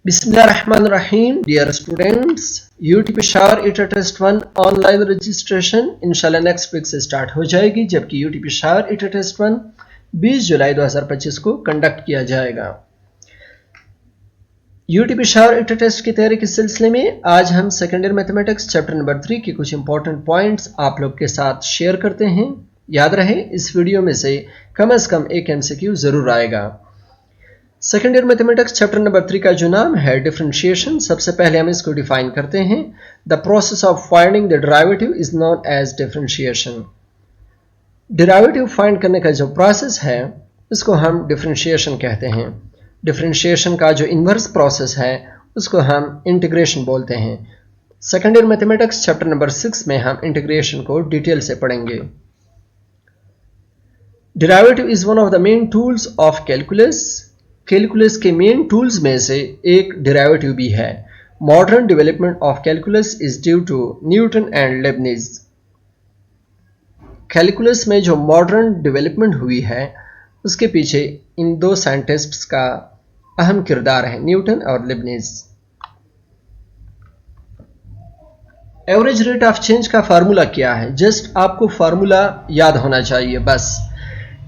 बिस्मिल्लाहिर्रहमानिर्रहीम। Dear students, UT Peshawar ईटा test 1 online registration इंशाल्लाह next week से स्टार्ट हो जाएगी, जबकि यूटी पिशावर ईटा टेस्ट 1 20 जुलाई 2025 को कंडक्ट किया जाएगा। यूटी पिशावर ईटा टेस्ट की तैयारी के सिलसिले में आज हम second year mathematics chapter number 3 के कुछ इंपॉर्टेंट पॉइंट्स आप लोग के साथ शेयर करते हैं। याद रहे, इस वीडियो में से कम एक एमसीक्यू जरूर आएगा। Second year mathematics chapter number 3 का जो नाम है डिफरेंशिएशन, सबसे पहले हम इसको डिफाइन करते हैं। The process of finding the derivative is known as differentiation. Derivative find करने का जो प्रोसेस है उसको हम डिफरेंशिएशन कहते हैं। डिफरेंशिएशन का जो इन्वर्स प्रोसेस है उसको हम इंटीग्रेशन बोलते हैं। Second year mathematics chapter number 6 में हम इंटीग्रेशन को डिटेल से पढ़ेंगे। Derivative is one of the main tools of calculus. Calculus के मेन टूल्स में से एक डेरिवेटिव भी है। Modern development of calculus is due to Newton and Leibniz. Calculus में जो मॉडर्न डेवलपमेंट हुई है उसके पीछे इन दो साइंटिस्ट्स का अहम किरदार है, न्यूटन और Leibniz. Average rate of change का फार्मूला क्या है? जस्ट आपको फार्मूला याद होना चाहिए बस।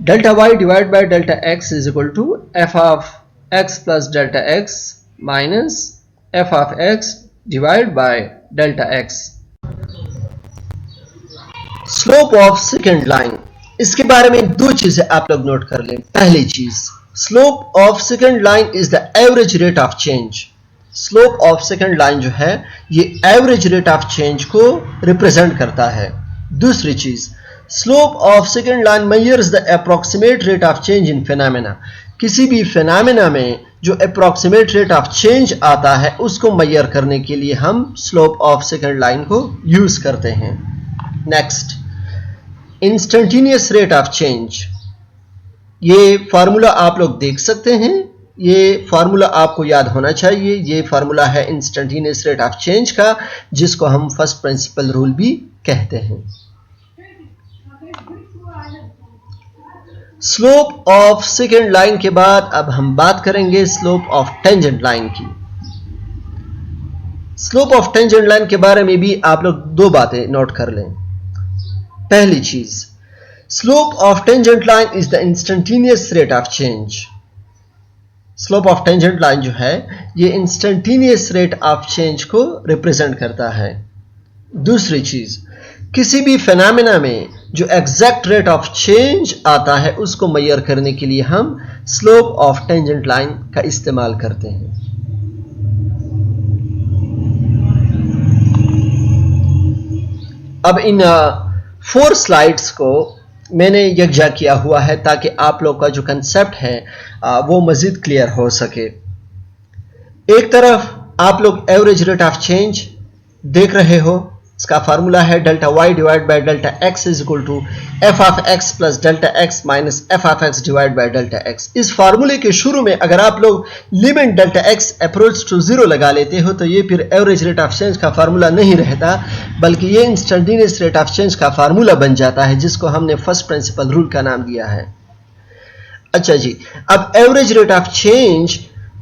Delta Y divide by delta X is equal to F of X plus delta X minus F of X divide by delta X. Slope of second line, इसके बारे में दो चीजें आप लोग नोट कर लें। पहली चीज, slope of second line is the average rate of change. Slope of second line जो है ये एवरेज रेट ऑफ चेंज को रिप्रेजेंट करता है। दूसरी चीज, slope of second line measures the approximate rate of change in phenomena. किसी भी फिनोमेना में जो अप्रोक्सीमेट रेट ऑफ चेंज आता है उसको मेजर करने के लिए हम स्लोप ऑफ सेकेंड लाइन को यूज करते हैं। Next, instantaneous rate of change. ये फार्मूला आप लोग देख सकते हैं, ये फार्मूला आपको याद होना चाहिए। ये फार्मूला है इंस्टेंटेनियस रेट ऑफ चेंज का, जिसको हम फर्स्ट प्रिंसिपल रूल भी कहते हैं। स्लोप ऑफ सेकेंड लाइन के बाद अब हम बात करेंगे स्लोप ऑफ टेंजेंट लाइन की। स्लोप ऑफ टेंजेंट लाइन के बारे में भी आप लोग दो बातें नोट कर लें। पहली चीज, slope of tangent line is the instantaneous rate of change. Slope of tangent line जो है ये इंस्टेंटेनियस रेट ऑफ चेंज को रिप्रेजेंट करता है। दूसरी चीज, किसी भी फिनोमेना में जो एग्जैक्ट रेट ऑफ चेंज आता है उसको मेजर करने के लिए हम स्लोप ऑफ टेंजेंट लाइन का इस्तेमाल करते हैं। अब इन 4 स्लाइड्स को मैंने यकजा किया हुआ है ताकि आप लोग का जो कंसेप्ट है वो मजीद क्लियर हो सके। एक तरफ आप लोग एवरेज रेट ऑफ चेंज देख रहे हो, इसका फार्मूला है delta Y divide by delta X is equal to F of X plus delta X minus F of X divide by delta X. इस फार्मूले के शुरू में अगर आप लोग limit delta X approach to 0 लगा लेते हो तो ये फिर एवरेज रेट ऑफ चेंज का फार्मूला नहीं रहता, बल्कि ये इंस्टेंटेनियस रेट ऑफ चेंज का फार्मूला बन जाता है, जिसको हमने फर्स्ट प्रिंसिपल रूल का नाम दिया है। अच्छा जी, अब एवरेज रेट ऑफ चेंज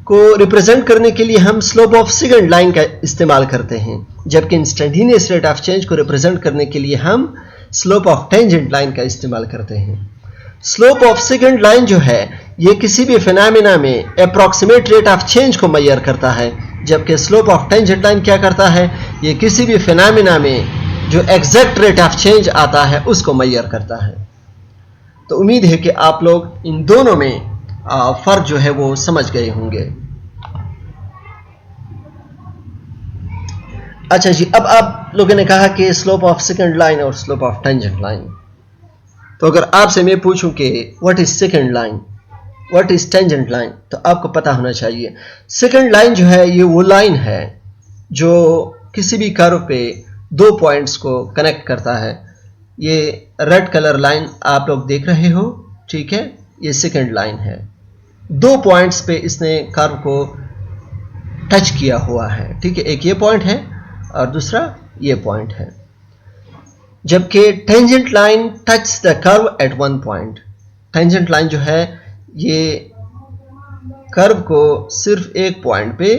को रिप्रेजेंट करने के लिए हम स्लोप ऑफ सेकेंड लाइन का इस्तेमाल करते हैं, जबकि इंस्टेंटेनियस रेट ऑफ चेंज को रिप्रेजेंट करने के लिए हम स्लोप ऑफ टेंजेंट लाइन का इस्तेमाल करते हैं। स्लोप ऑफ सेकेंड लाइन जो है ये किसी भी फिनोमेना में अप्रोक्सीमेट रेट ऑफ चेंज को मेजर करता है, जबकि स्लोप ऑफ टेंजेंट लाइन क्या करता है, ये किसी भी फिनोमेना में जो एग्जैक्ट रेट ऑफ चेंज आता है उसको मेजर करता है। तो उम्मीद है कि आप लोग इन दोनों में फर्क जो है वो समझ गए होंगे। अच्छा जी, अब आप लोगों ने कहा कि स्लोप ऑफ सेकेंड लाइन और स्लोप ऑफ टेंजेंट लाइन, तो अगर आपसे मैं पूछूं कि what is second line, what is tangent line, तो आपको पता होना चाहिए सेकेंड लाइन जो है ये वो लाइन है जो किसी भी कर्व पे 2 पॉइंट्स को कनेक्ट करता है। ये रेड कलर लाइन आप लोग देख रहे हो, ठीक है, ये सेकेंड लाइन है। 2 पॉइंट्स पे इसने कर्व को टच किया हुआ है, ठीक है, एक ये पॉइंट है और दूसरा ये पॉइंट है। जबकि tangent line touch the curve at 1 point. Tangent line जो है ये कर्व को सिर्फ एक पॉइंट पे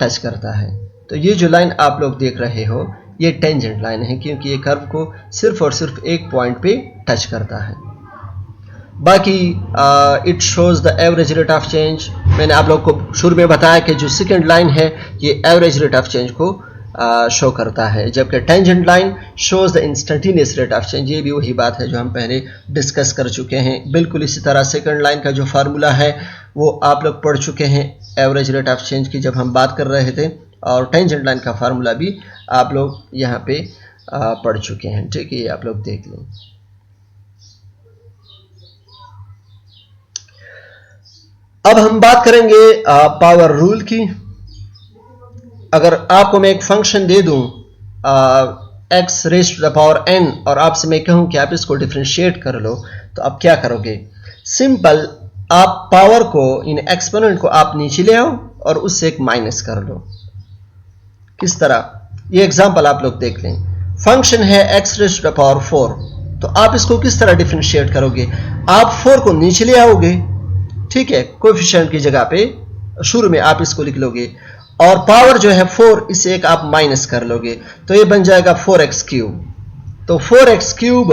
टच करता है। तो ये जो लाइन आप लोग देख रहे हो ये टेंजेंट लाइन है, क्योंकि ये कर्व को सिर्फ और सिर्फ एक पॉइंट पे टच करता है। बाकी it shows the average rate of change. मैंने आप लोग को शुरू में बताया कि जो सेकंड लाइन है ये एवरेज रेट ऑफ चेंज को शो करता है, जबकि tangent line shows the instantaneous rate of change. ये भी वही बात है जो हम पहले डिस्कस कर चुके हैं। बिल्कुल इसी तरह सेकंड लाइन का जो फार्मूला है वो आप लोग पढ़ चुके हैं एवरेज रेट ऑफ चेंज की जब हम बात कर रहे थे, और टेंजेंट लाइन का फार्मूला भी आप लोग यहाँ पे पढ़ चुके हैं। ठीक है, ये आप लोग देख लें। अब हम बात करेंगे पावर रूल की। अगर आपको मैं एक फंक्शन दे दूं x raise to the power n और आपसे मैं कहूं कि आप इसको डिफरेंशिएट कर लो, तो आप क्या करोगे? सिंपल, आप पावर को इन एक्सपोनेंट को आप नीचे ले आओ और उससे एक माइनस कर लो। किस तरह? ये एग्जांपल आप लोग देख लें। फंक्शन है x raise to the power 4, तो आप इसको किस तरह डिफरेंशिएट करोगे? आप 4 को नीचे ले आओगे, ठीक है, कोएफिशिएंट की जगह पे शुरू में आप इसको लिख लोगे, और पावर जो है 4 इसे एक आप माइनस कर लोगे, तो ये बन जाएगा 4x क्यूब। तो 4x cube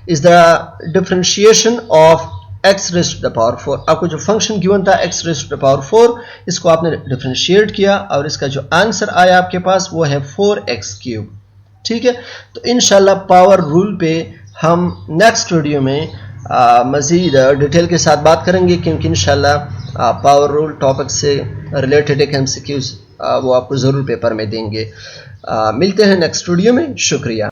is the differentiation of x raise to the power 4। आपको जो फंक्शन गिवन था x raise to the power 4, इसको आपने डिफरेंशिएट किया और इसका जो आंसर आया आपके पास वो है 4x क्यूब। ठीक है, तो इंशाल्लाह पावर रूल पे हम नेक्स्ट वीडियो में मज़ीद डिटेल के साथ बात करेंगे, क्योंकि इंशाल्लाह पावर रूल टॉपिक से रिलेटेड एक MCQs वो आपको ज़रूर पेपर में देंगे। मिलते हैं नेक्स्ट वीडियो में। शुक्रिया।